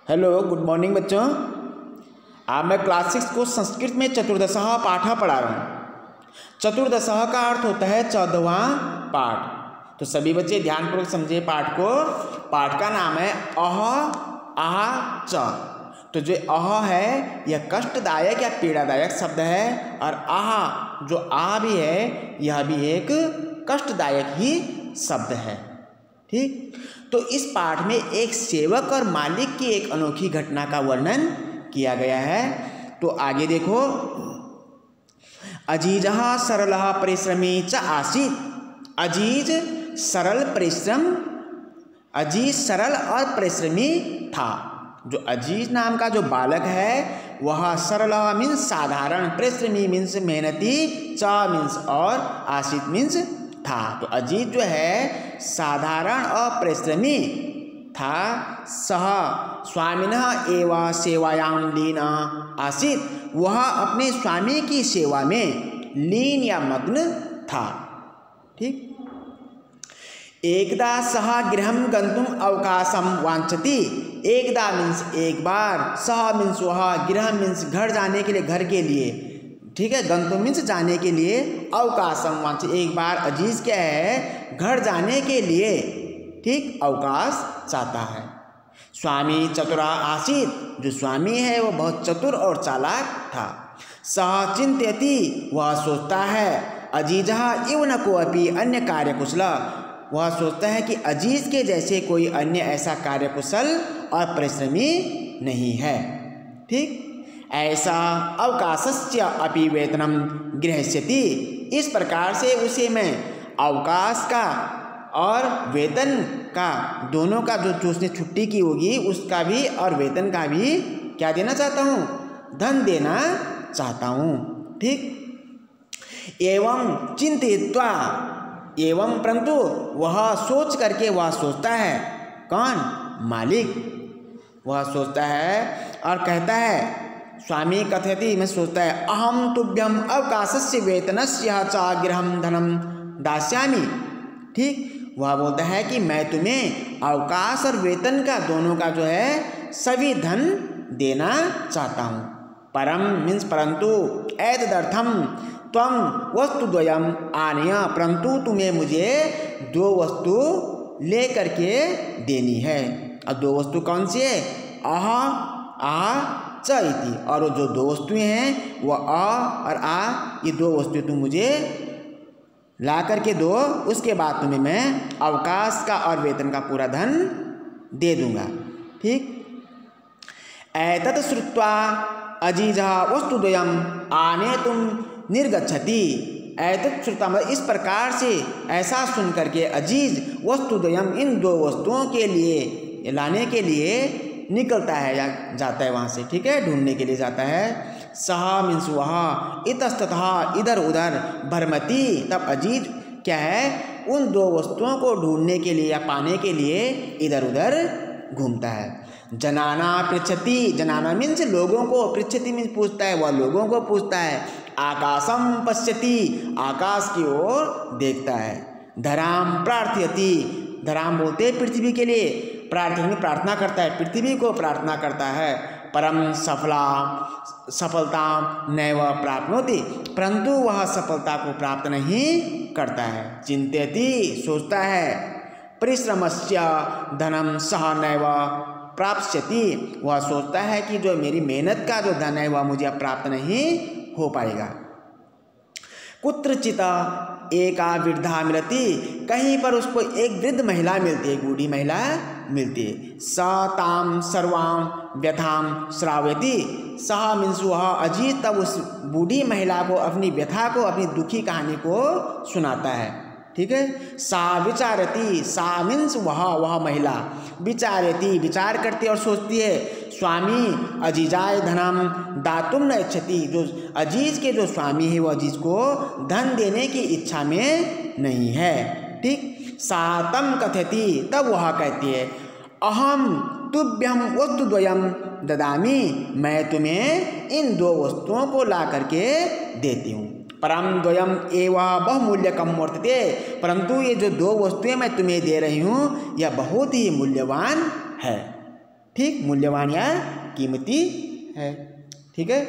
Hello, good morning बच्चों। आज मैं क्लास 6 को संस्कृत में चतुर्दशः पाठ पढ़ा रहा हूँ। चतुर्दशः का अर्थ होता है 14वां पाठ। तो सभी बच्चे ध्यानपूर्वक समझे पाठ को। पाठ का नाम है अह आह च। तो जो अह है यह कष्टदायक या पीड़ादायक शब्द है, और आह जो आ भी है यह भी एक कष्टदायक ही शब्द है। ठीक, तो इस पाठ में एक सेवक और मालिक की एक अनोखी घटना का वर्णन किया गया है। तो आगे देखो, अजीजः सरलः परिश्रमी च आसीत्। अजीज सरल परिश्रम, अजीज सरल और परिश्रमी था। जो अजीज नाम का जो बालक है वह सरल मीन्स साधारण, परिश्रमी मीन्स मेहनती, च मीन्स और, आसीत मीन्स था। तो अजीत जो है साधारण और परिश्रमी था। सह स्वामिनः एव सेवायां लीन आसीत। वह अपने स्वामी की सेवा में लीन या मग्न था। ठीक, एकदा सह गृहं गंतुम अवकाशम वांछति। एकदा मीन्स एक बार, सह मीन्स वह, गृह मीन्स घर जाने के लिए, घर के लिए। ठीक है, गंतुम मीन्स जाने के लिए, अवकाशम वांछति एक बार अजीज क्या है घर जाने के लिए, ठीक, अवकाश चाहता है। स्वामी चतुरा आसीत। जो स्वामी है वो बहुत चतुर और चालाक था। सह चिंत्यति, वह सोचता है, अजीजः इव न कोऽपि अन्य कार्यकुशल। वह सोचता है कि अजीज के जैसे कोई अन्य ऐसा कार्यकुशल और परिश्रमी नहीं है। ठीक, ऐसा अवकाशस्य अपि वेतनम गृह्यति। इस प्रकार से उसे मैं अवकाश का और वेतन का, दोनों का जो उसने छुट्टी की होगी उसका भी और वेतन का भी क्या देना चाहता हूँ, धन देना चाहता हूँ। ठीक, एवं चिंतित्वा, एवं परंतु वह सोच करके, वह सोचता है, कौन, मालिक, वह सोचता है और कहता है, स्वामी कथयति, मैं सोचता है, अहम तुभ्यम अवकाशस्य वेतनस्य च गृहं धनम दास्यामि। ठीक, वह बोलता है कि मैं तुम्हें अवकाश और वेतन का, दोनों का जो है सभी धन देना चाहता हूँ। परम मीन्स परंतु, एतदर्थम त्वं वस्तुद्वयम आनय। परंतु तुम्हें मुझे दो वस्तु ले करके देनी है। और दो वस्तु कौन सी है, अह आ च इति। और जो दो वस्तुएं हैं वह अ और आ, ये दो वस्तुएं तुम मुझे ला करके दो, उसके बाद तुम्हें मैं अवकाश का और वेतन का पूरा धन दे दूंगा। ठीक, एतत् श्रुत्वा अजीजः वस्तुद्वयम् आनेतुं निर्गच्छति। एतत् श्रुत्वा मतलब इस प्रकार से, ऐसा सुन करके अजीज वस्तुद्वयम्, इन दो वस्तुओं के लिए लाने के लिए निकलता है या जाता है वहाँ से। ठीक है, ढूंढने के लिए जाता है। सह मीन्स वह, इतस्ततः इधर उधर, भ्रमति तब अजीज क्या है उन दो वस्तुओं को ढूंढने के लिए या पाने के लिए इधर उधर घूमता है। जनाना पृच्छति, जनाना मीन्स लोगों को, पृच्छति मीन्स पूछता है, वह लोगों को पूछता है। आकाशम पश्यति, आकाश की ओर देखता है। धराम प्रार्थयति, धराम बोलते हैं पृथ्वी के लिए, प्रार्थना प्रार्थना करता है, पृथ्वी को प्रार्थना करता है। परम सफलता नैव प्राप्नोति, परंतु वह सफलता को प्राप्त नहीं करता है। चिंत्यति, सोचता है। परिश्रमस्य धनम सह नैव प्राप्स्यति, वह सोचता है कि जो मेरी मेहनत का जो धन है वह मुझे प्राप्त नहीं हो पाएगा। कुत्रचित एका वृद्धा मिलती, कहीं पर उसको एक वृद्ध महिला मिलती है, बूढ़ी महिला मिलती है। स ताम सर्वां व्यथाम श्रावयति। सह मीन्स वह, अजीत तब उस बूढ़ी महिला को अपनी व्यथा को, अपनी दुखी कहानी को सुनाता है। ठीक है, सा विचारती, सा मीन्स वह महिला, विचारती विचार करती और सोचती है, स्वामी अजीजाय धनम दातुम न इच्छति। जो अजीज के जो स्वामी है वो अजीज को धन देने की इच्छा में नहीं है। ठीक, सातम कथयति, तब वह कहती है, अहम तुभ्यम वस्तुद्वयम ददामि। मैं तुम्हें इन दो वस्तुओं को ला करके देती हूँ। परम द्वयम एवं बहुमूल्यकम वर्तते, परंतु ये जो दो वस्तुएं मैं तुम्हें दे रही हूँ यह बहुत ही मूल्यवान है। ठीक, मूल्यवान या कीमती है। ठीक है।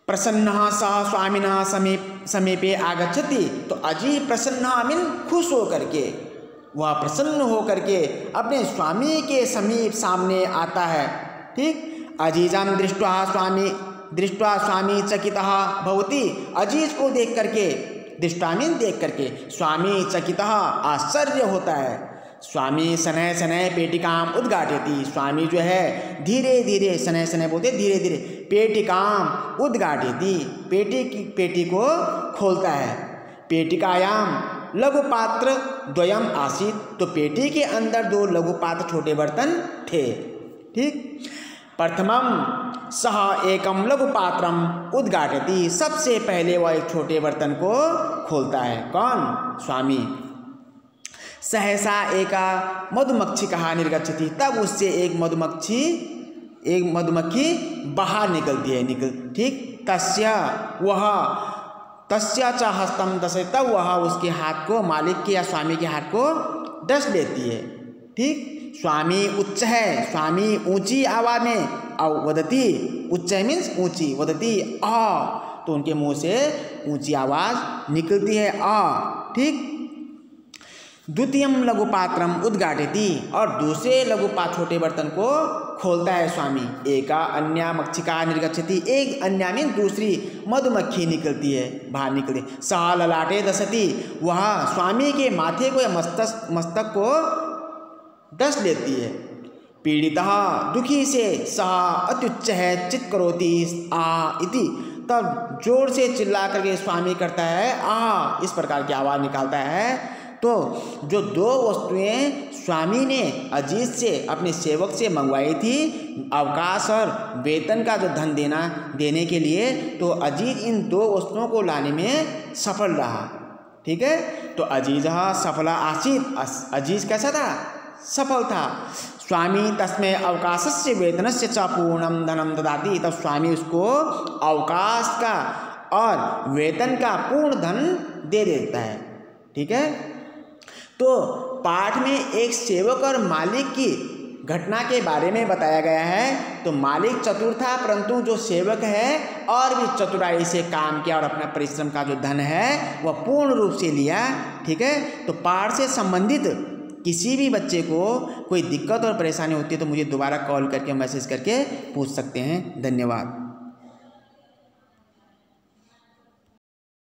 प्रसन्नः सः स्वामिनः समीपे आगच्छति, तो अजीज प्रसन्न मीन खुश होकर के, वह प्रसन्न होकर के अपने स्वामी के समीप सामने आता है। ठीक, अजीजम दृष्ट्वा स्वामी चकितः भवति, अजीज को देख करके, दृष्टा मीन देख करके, स्वामी चकितः आश्चर्य होता है। स्वामी शनैः शनैः पेटिकाम उद्घाटयति, स्वामी जो है धीरे धीरे, शनैः शनैः बोलते धीरे धीरे, पेटिकाम उद्घाटयति, पेटी को खोलता है। पेटिकायाम लघु पात्र द्वयम आसीत, तो पेटी के अंदर 2 लघु पात्र छोटे बर्तन थे। ठीक, प्रथमम सह एकम लघु पात्रम उद्घाटयति, सबसे पहले वह एक छोटे बर्तन को खोलता है। कौन? स्वामी। सहसा एका मधुमक्षिका निर्गच्छति, तब उससे एक मधुमक्खी बाहर निकलती है। ठीक, तस्य च हस्तम दशे, तब वह उसके हाथ को, मालिक के या स्वामी के हाथ को डस लेती है। ठीक, स्वामी उच्च है, स्वामी ऊंची आवाज में वदती, उच्च मीन्स ऊंची, वदती आ, तो उनके मुंह से ऊंची आवाज निकलती है आ। ठीक, द्वितीयम लघु पात्रम उद्घाटयति, और दूसरे लघु पात्र छोटे बर्तन को खोलता है स्वामी। एका अन्या मक्षिका निर्गच्छति, एक अन्या में दूसरी मधुमक्खी निकलती है, बाहर निकलती। सह ललाटे दशति, वह स्वामी के माथे को या मस्तक को डस लेती है। पीड़ितः, दुखी से, सह अत्युच्च है चित्करोति आ इति, तब जोर से चिल्ला करके स्वामी करता है आ, इस प्रकार की आवाज़ निकालता है। तो जो 2 वस्तुएं स्वामी ने अजीज से, अपने सेवक से मंगवाई थी, अवकाश और वेतन का जो धन देने के लिए, तो अजीज इन 2 वस्तुओं को लाने में सफल रहा। ठीक है, तो अजीज सफला आसीत, अजीज कैसा था? सफल था। स्वामी तस्मै अवकाशस्य वेतनस्य च पूर्णम धनम ददाति, तब स्वामी उसको अवकाश का और वेतन का पूर्ण धन दे देता है। ठीक है, तो पाठ में एक सेवक और मालिक की घटना के बारे में बताया गया है। तो मालिक चतुर था, परंतु जो सेवक है और भी चतुराई से काम किया और अपना परिश्रम का जो धन है वह पूर्ण रूप से लिया। ठीक है, तो पाठ से संबंधित किसी भी बच्चे को कोई दिक्कत और परेशानी होती है तो मुझे दोबारा कॉल करके, मैसेज करके पूछ सकते हैं। धन्यवाद।